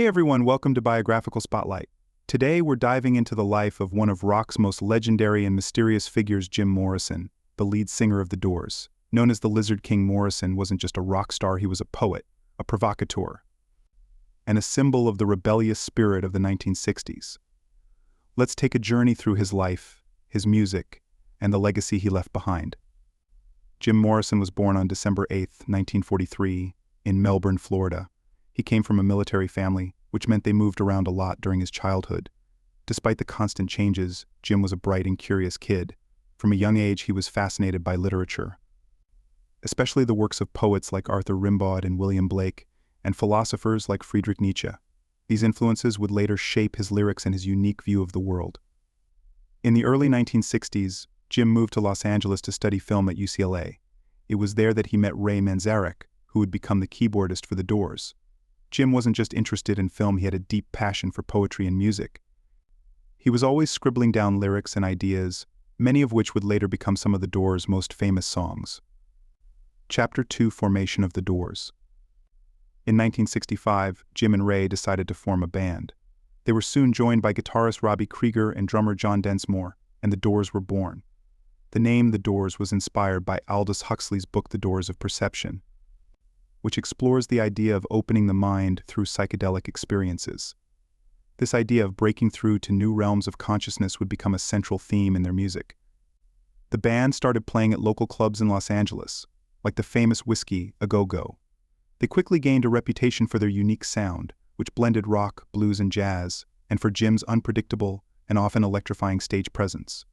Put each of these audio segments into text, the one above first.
Hey everyone, welcome to Biographical Spotlight. Today we're diving into the life of one of rock's most legendary and mysterious figures, Jim Morrison, the lead singer of The Doors. Known as the Lizard King, Morrison wasn't just a rock star, he was a poet, a provocateur, and a symbol of the rebellious spirit of the 1960s. Let's take a journey through his life, his music, and the legacy he left behind. Jim Morrison was born on December 8, 1943, in Melbourne, Florida. He came from a military family, which meant they moved around a lot during his childhood. Despite the constant changes, Jim was a bright and curious kid. From a young age, he was fascinated by literature, especially the works of poets like Arthur Rimbaud and William Blake, and philosophers like Friedrich Nietzsche. These influences would later shape his lyrics and his unique view of the world. In the early 1960s, Jim moved to Los Angeles to study film at UCLA. It was there that he met Ray Manzarek, who would become the keyboardist for The Doors. Jim wasn't just interested in film, he had a deep passion for poetry and music. He was always scribbling down lyrics and ideas, many of which would later become some of The Doors' most famous songs. Chapter 2: Formation of The Doors. In 1965, Jim and Ray decided to form a band. They were soon joined by guitarist Robbie Krieger and drummer John Densmore, and The Doors were born. The name The Doors was inspired by Aldous Huxley's book The Doors of Perception, which explores the idea of opening the mind through psychedelic experiences. This idea of breaking through to new realms of consciousness would become a central theme in their music. The band started playing at local clubs in Los Angeles, like the famous Whiskey A Go-Go. They quickly gained a reputation for their unique sound, which blended rock, blues, and jazz, and for Jim's unpredictable and often electrifying stage presence.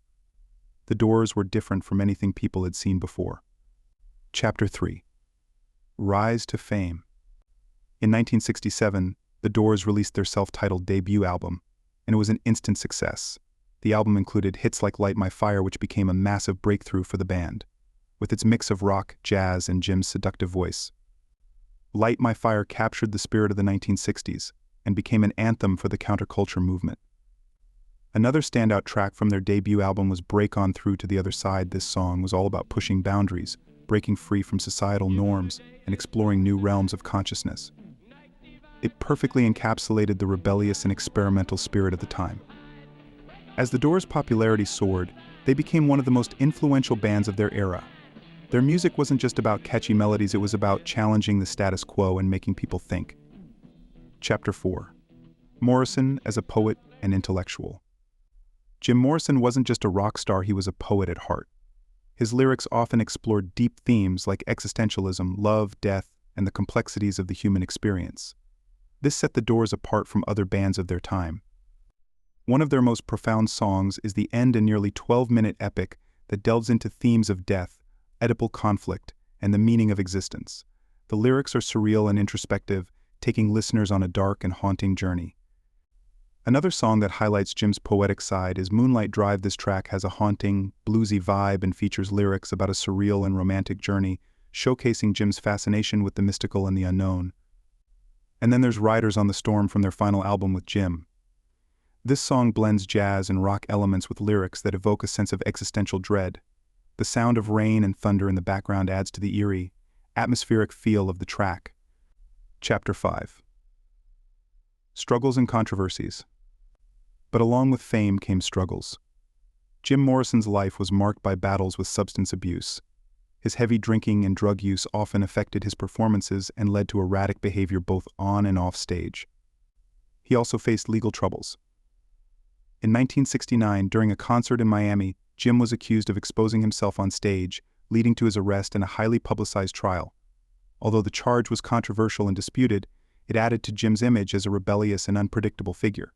The Doors were different from anything people had seen before. Chapter 3: Rise to Fame. In 1967, The Doors released their self-titled debut album, and it was an instant success. The album included hits like Light My Fire, which became a massive breakthrough for the band, with its mix of rock, jazz, and Jim's seductive voice. Light My Fire captured the spirit of the 1960s and became an anthem for the counterculture movement. Another standout track from their debut album was Break On Through to the Other Side. This song was all about pushing boundaries, breaking free from societal norms, and exploring new realms of consciousness. It perfectly encapsulated the rebellious and experimental spirit of the time. As The Doors' popularity soared, they became one of the most influential bands of their era. Their music wasn't just about catchy melodies, it was about challenging the status quo and making people think. Chapter 4: Morrison as a poet and intellectual. Jim Morrison wasn't just a rock star, he was a poet at heart. His lyrics often explored deep themes like existentialism, love, death, and the complexities of the human experience. This set The Doors apart from other bands of their time. One of their most profound songs is the end, a nearly 12-minute epic that delves into themes of death, Oedipal conflict, and the meaning of existence. The lyrics are surreal and introspective, taking listeners on a dark and haunting journey. Another song that highlights Jim's poetic side is Moonlight Drive. This track has a haunting, bluesy vibe and features lyrics about a surreal and romantic journey, showcasing Jim's fascination with the mystical and the unknown. And then there's Riders on the Storm from their final album with Jim. This song blends jazz and rock elements with lyrics that evoke a sense of existential dread. The sound of rain and thunder in the background adds to the eerie, atmospheric feel of the track. Chapter 5: Struggles and Controversies. But along with fame came struggles. Jim Morrison's life was marked by battles with substance abuse. His heavy drinking and drug use often affected his performances and led to erratic behavior both on and off stage. He also faced legal troubles. In 1969, during a concert in Miami, Jim was accused of exposing himself on stage, leading to his arrest and a highly publicized trial. Although the charge was controversial and disputed, it added to Jim's image as a rebellious and unpredictable figure.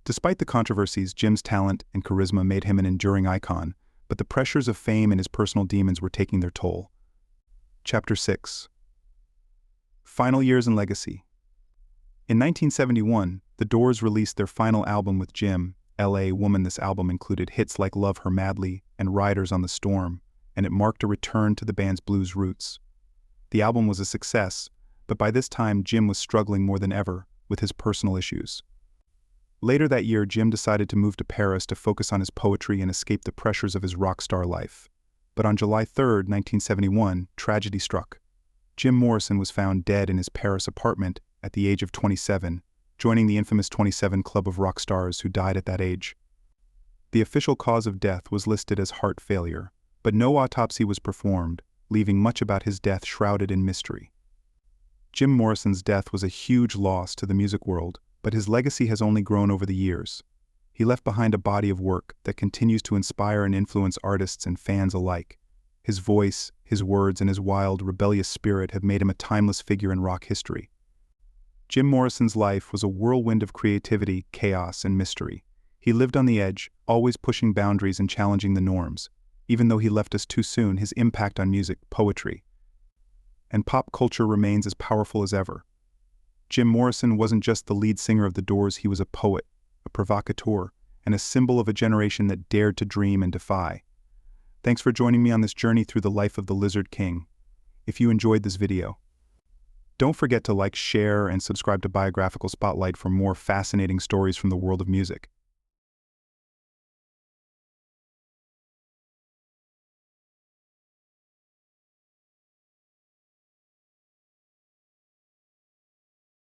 Despite the controversies, Jim's talent and charisma made him an enduring icon, but the pressures of fame and his personal demons were taking their toll. Chapter 6: Final Years and Legacy. In 1971, The Doors released their final album with Jim, L.A. Woman. This album included hits like Love Her Madly and Riders on the Storm, and it marked a return to the band's blues roots. The album was a success, but by this time Jim was struggling more than ever with his personal issues. Later that year, Jim decided to move to Paris to focus on his poetry and escape the pressures of his rock star life. But on July 3, 1971, tragedy struck. Jim Morrison was found dead in his Paris apartment at the age of 27, joining the infamous 27 club of rock stars who died at that age. The official cause of death was listed as heart failure, but no autopsy was performed, leaving much about his death shrouded in mystery. Jim Morrison's death was a huge loss to the music world, but his legacy has only grown over the years. He left behind a body of work that continues to inspire and influence artists and fans alike. His voice, his words, and his wild, rebellious spirit have made him a timeless figure in rock history. Jim Morrison's life was a whirlwind of creativity, chaos, and mystery. He lived on the edge, always pushing boundaries and challenging the norms. Even though he left us too soon, his impact on music, poetry, and pop culture remains as powerful as ever. Jim Morrison wasn't just the lead singer of The Doors, he was a poet, a provocateur, and a symbol of a generation that dared to dream and defy. Thanks for joining me on this journey through the life of the Lizard King. If you enjoyed this video, don't forget to like, share, and subscribe to Biographical Spotlight for more fascinating stories from the world of music.